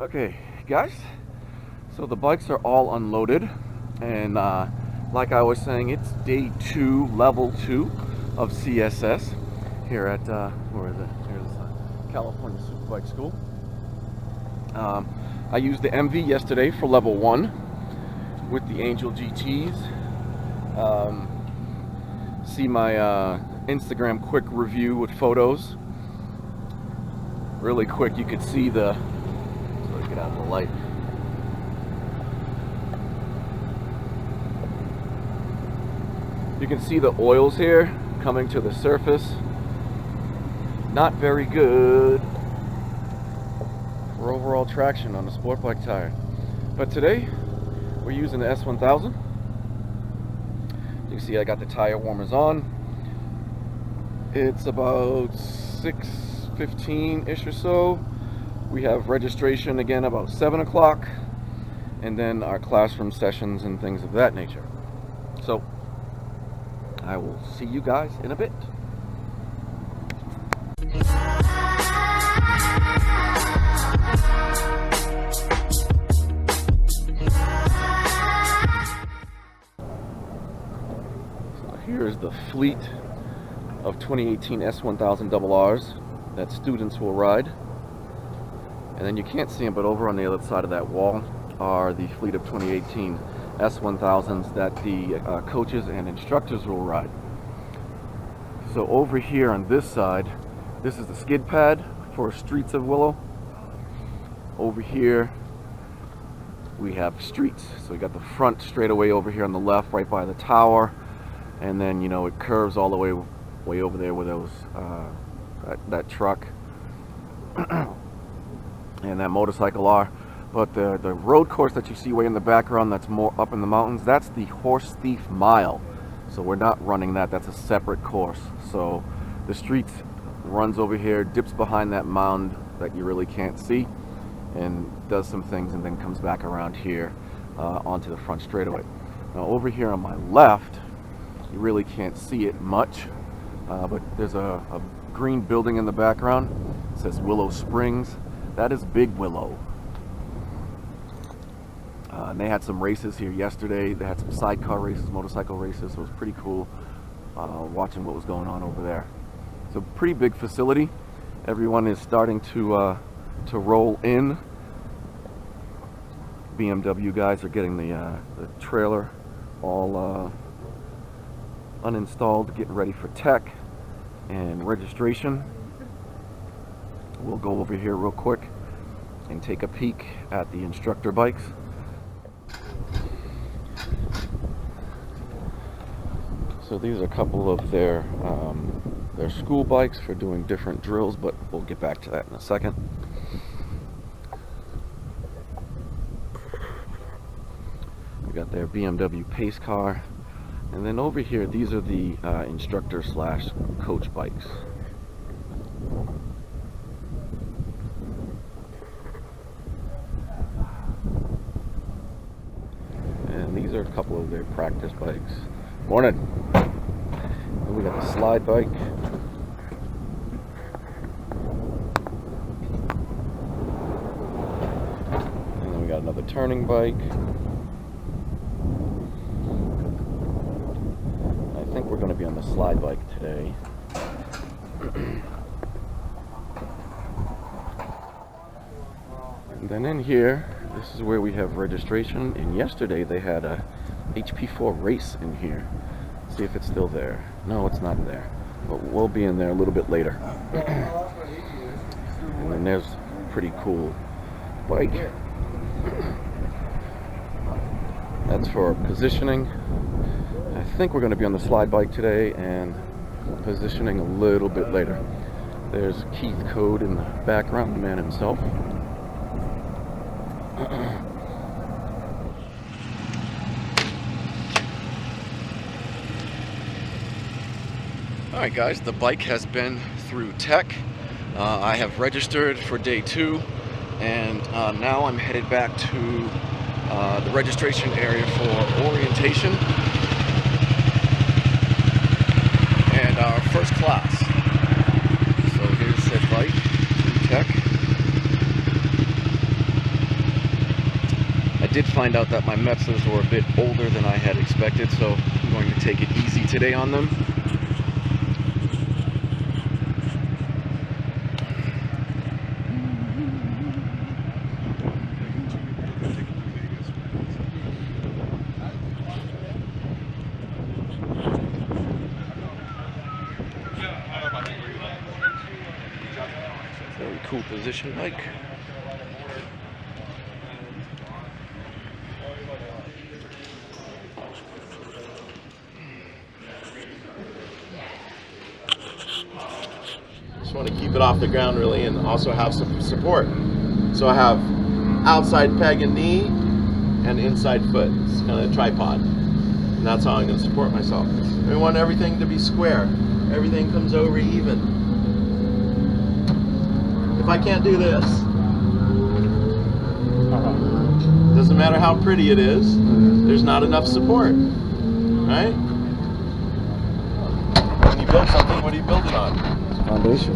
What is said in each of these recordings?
Okay guys, so the bikes are all unloaded, and like I was saying, it's day 2, level 2 of CSS here at where is it? Here's California Superbike School. I used the MV yesterday for level 1 with the Angel GTs. See my Instagram quick review with photos. Really quick, you could see the, so get out of the light. You can see the oils here coming to the surface. Not very good for overall traction on a sport bike tire. But today we're using the S1000. You see I got the tire warmers on. It's about 6:15-ish or so. We have registration again about 7 o'clock, and then our classroom sessions and things of that nature. So I will see you guys in a bit. So here's the fleet of 2018 S1000 RRs that students will ride. And then you can't see them, but over on the other side of that wall are the fleet of 2018 S1000s that the coaches and instructors will ride. So over here on this side, this is the skid pad for Streets of Willow. Over here we have Streets. So we got the front straightaway over here on the left, right by the tower, and then you know it curves all the way over there where those that truck and that motorcycle are. But the road course that you see way in the background, that's more up in the mountains, that's the Horse Thief Mile. So we're not running that, that's a separate course. So the Streets runs over here, dips behind that mound that you really can't see, and does some things, and then comes back around here onto the front straightaway. Now over here on my left, you really can't see it much, but there's a green building in the background. It says Willow Springs. That is Big Willow. And they had some races here yesterday. They had some sidecar races, motorcycle races, so it was pretty cool watching what was going on over there. So pretty big facility. Everyone is starting to roll in. BMW guys are getting the trailer all uninstalled, getting ready for tech and registration. We'll go over here real quick and take a peek at the instructor bikes. So these are a couple of their school bikes for doing different drills, but we'll get back to that in a second. We got their BMW pace car, and then over here these are the instructor slash coach bikes. And these are a couple of their practice bikes. Morning. And we got a slide bike. And then we got another turning bike. I think we're going to be on the slide bike today. And then in here, this is where we have registration. And yesterday they had a HP4 race in here. Let's see if it's still there. No, it's not there, but we'll be in there a little bit later. And then there's a pretty cool bike. That's for positioning. I think we're going to be on the slide bike today and positioning a little bit later. There's Keith Code in the background, the man himself. Alright guys, the bike has been through tech. I have registered for day 2, and now I'm headed back to the registration area for orientation and our first class. So here's said bike through tech. find out that my Metzlers were a bit older than I had expected, so I'm going to take it easy today on them. Very cool position, Mike. Just want to keep it off the ground really, and also have some support. So I have outside peg and knee and inside foot. It's kind of a tripod, and that's how I'm going to support myself. We want everything to be square. Everything comes over even. If I can't do this, doesn't matter how pretty it is, there's not enough support, right? When you build something, what do you build it on? Foundation.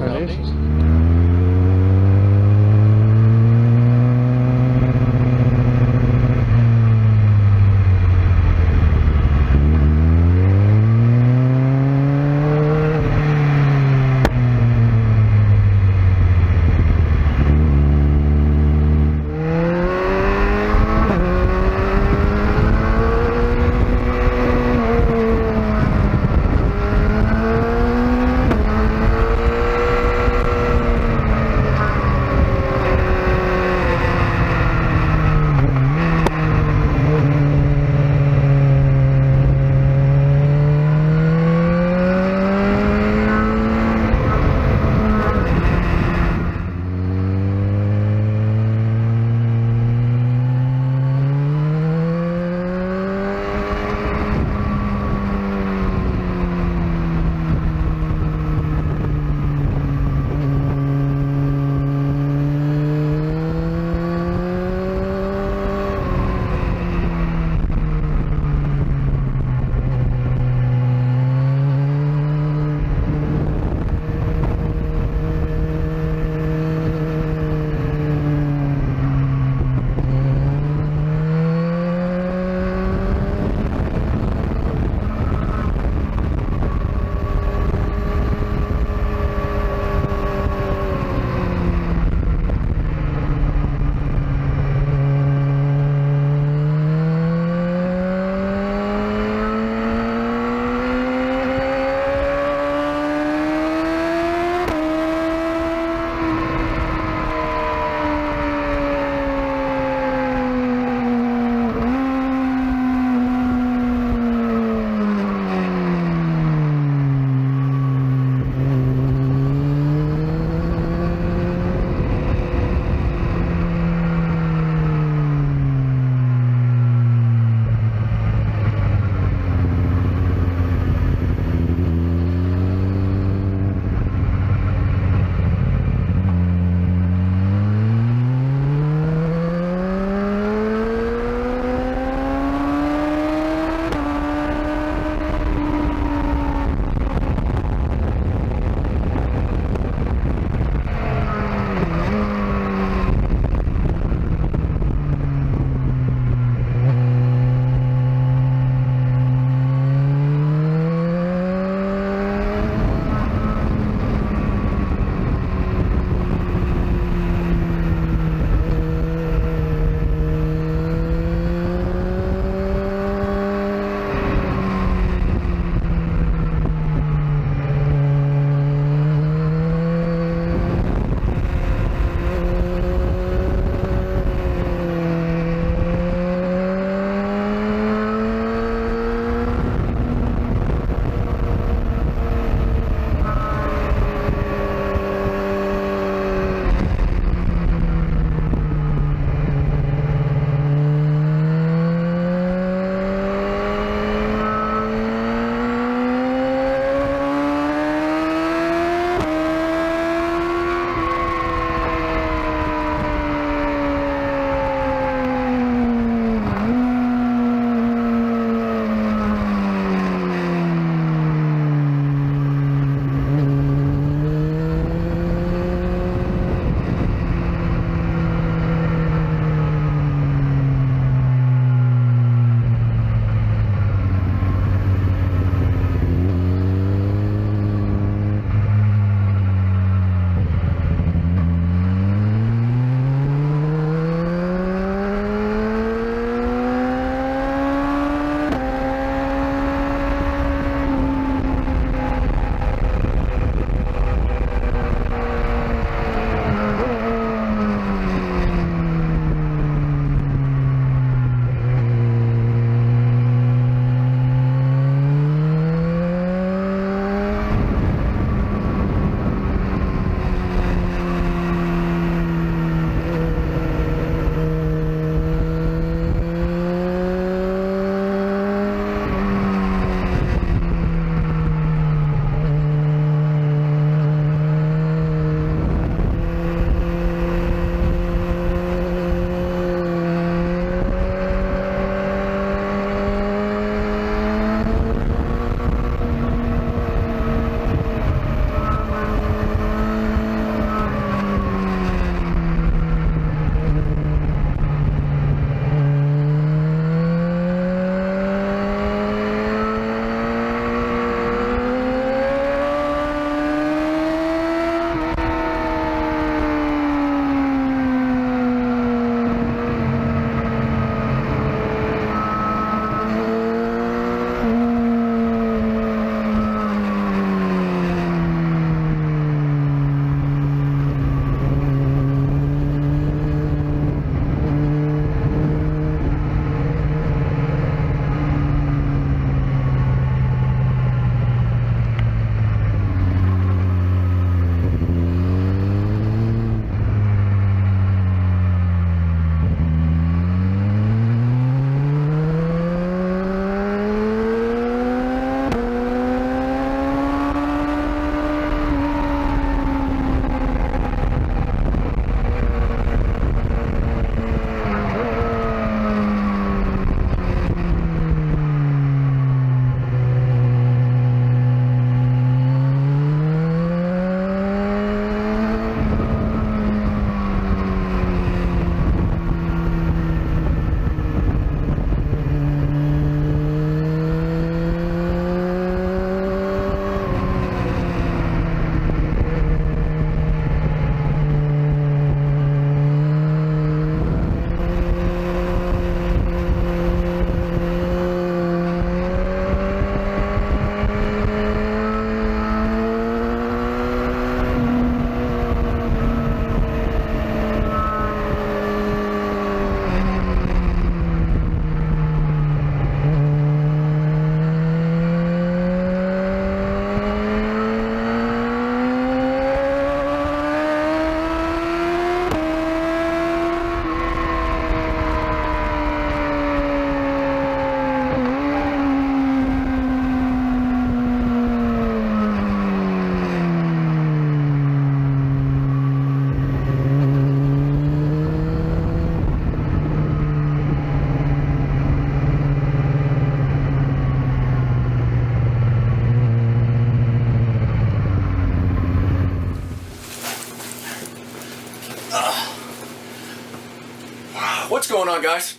going on, guys?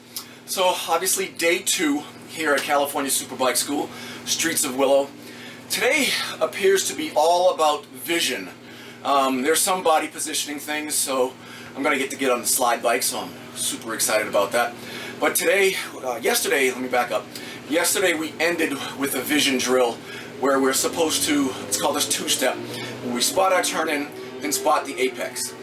So obviously day 2 here at California Superbike School, Streets of Willow. Today appears to be all about vision. There's some body positioning things, so I'm gonna get on the slide bike, so I'm super excited about that. But today, yesterday, let me back up. Yesterday we ended with a vision drill where we're supposed to, it's called this 2-step. When we spot our turn in, then spot the apex.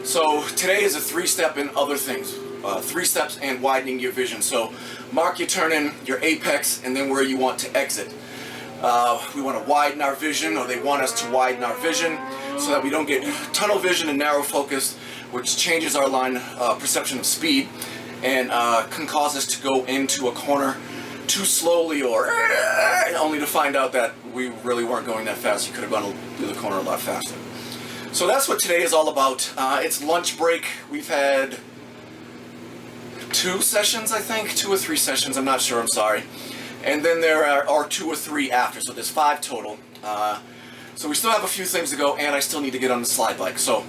So today is a 3-step and other things. 3 steps and widening your vision. So mark your turn in, your apex, and then where you want to exit. We want to widen our vision, or they want us to widen our vision so that we don't get tunnel vision and narrow focus, which changes our line perception of speed and can cause us to go into a corner too slowly, or only to find out that we really weren't going that fast. You could have gone through the corner a lot faster. So that's what today is all about. It's lunch break. We've had 2 sessions, I think, 2 or 3 sessions, I'm not sure, I'm sorry. And then there are 2 or 3 after, so there's 5 total. So we still have a few things to go, and I still need to get on the slide bike. So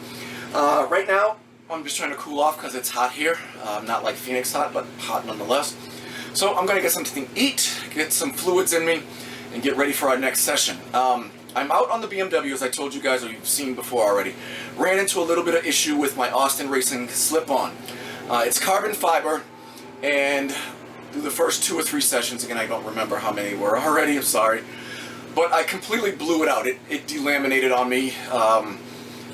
right now, I'm just trying to cool off because it's hot here. Not like Phoenix hot, but hot nonetheless. So I'm going to get something to eat, get some fluids in me, and get ready for our next session. I'm out on the BMW, as I told you guys, or you've seen before already. Ran into a little bit of issue with my Austin Racing slip-on. It's carbon fiber, and through the first 2 or 3 sessions, again I don't remember how many were already, I'm sorry, but I completely blew it out. It delaminated on me.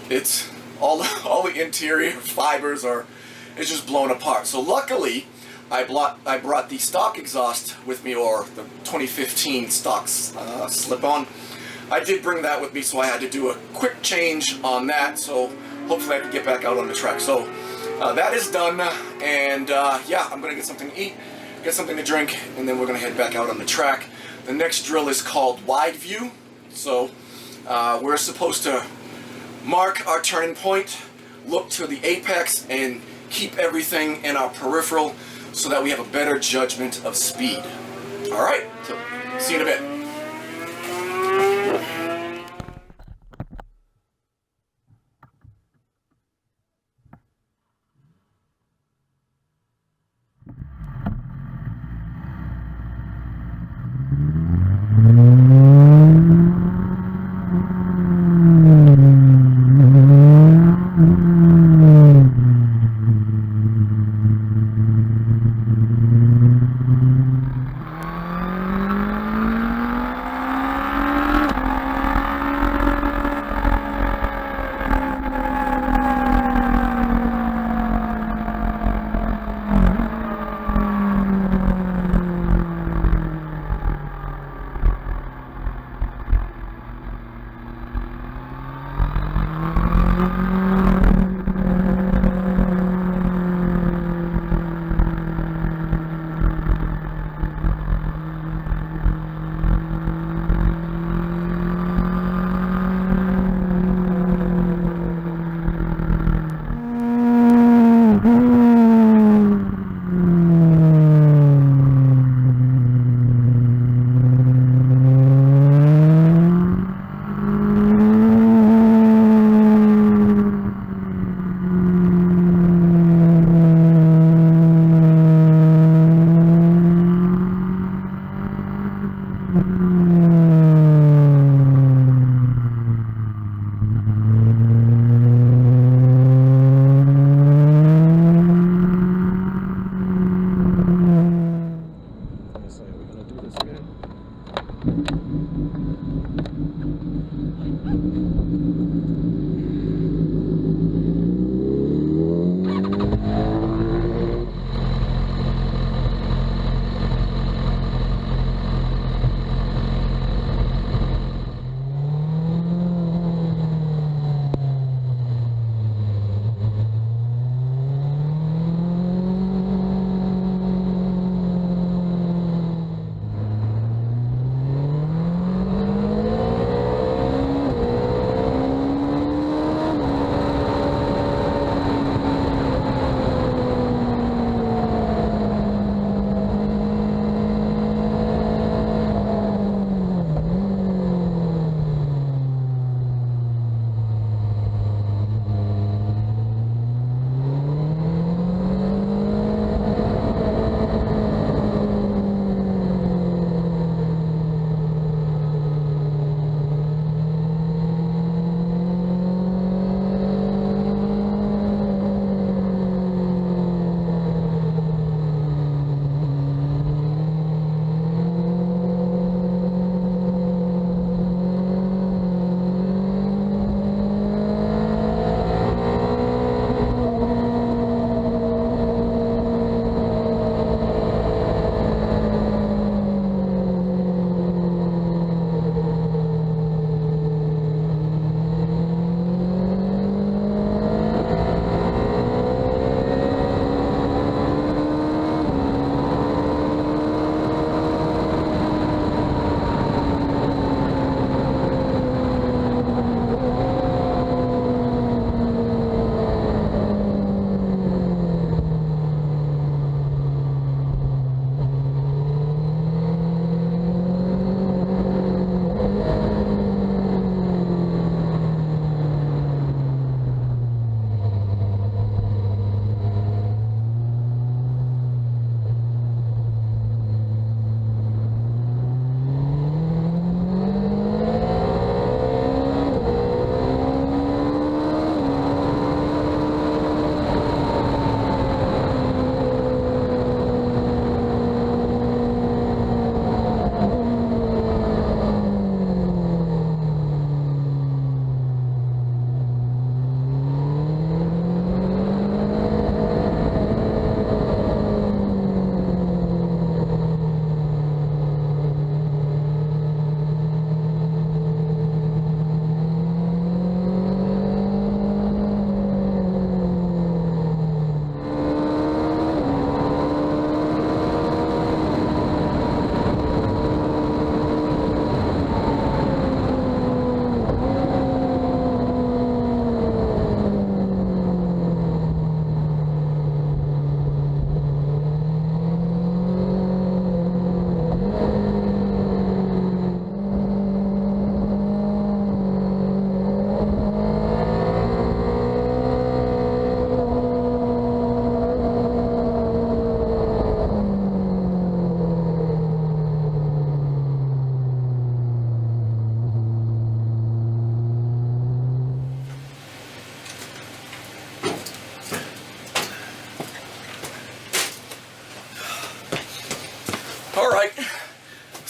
It's all the interior fibers it's just blown apart. So luckily I brought the stock exhaust with me, or the 2015 stock slip-on. I did bring that with me, so I had to do a quick change on that, so hopefully I can get back out on the track. So that is done, and yeah, I'm going to get something to eat, get something to drink, and then we're going to head back out on the track. The next drill is called wide view. So we're supposed to mark our turning point, look to the apex, and keep everything in our peripheral so that we have a better judgment of speed. Alright, so see you in a bit.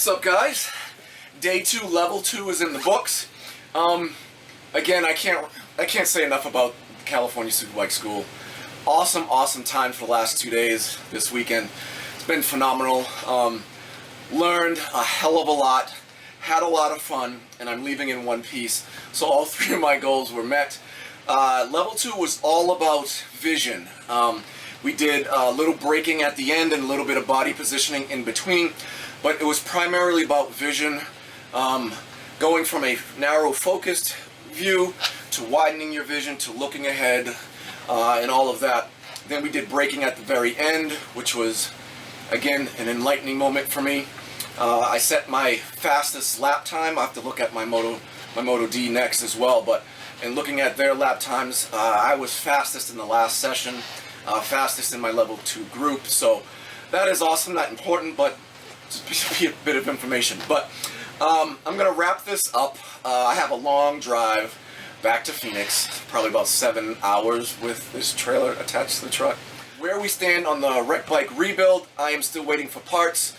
What's up, guys? Day 2, level 2 is in the books. Again, I can't say enough about California Superbike School. Awesome time for the last 2 days this weekend. It's been phenomenal. Learned a hell of a lot, had a lot of fun, and I'm leaving in one piece. So all 3 of my goals were met. Level 2 was all about vision. We did a little braking at the end and a little bit of body positioning in between, but it was primarily about vision, going from a narrow focused view to widening your vision to looking ahead, and all of that. Then we did braking at the very end, which was again an enlightening moment for me. I set my fastest lap time. I have to look at my Moto D next as well, but in looking at their lap times, I was fastest in the last session, fastest in my level 2 group, so that is awesome, not important, but just be a bit of information. But I'm going to wrap this up. I have a long drive back to Phoenix, probably about 7 hours with this trailer attached to the truck. Where we stand on the wreck bike rebuild, I am still waiting for parts.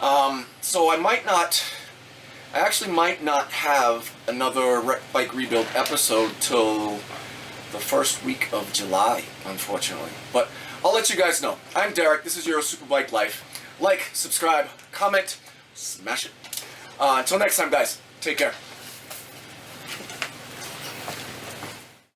So I actually might not have another wreck bike rebuild episode till the first week of July, unfortunately. But I'll let you guys know. I'm Derrick, this is your Superbike Life. Like, subscribe, comment, smash it. Until next time, guys, take care.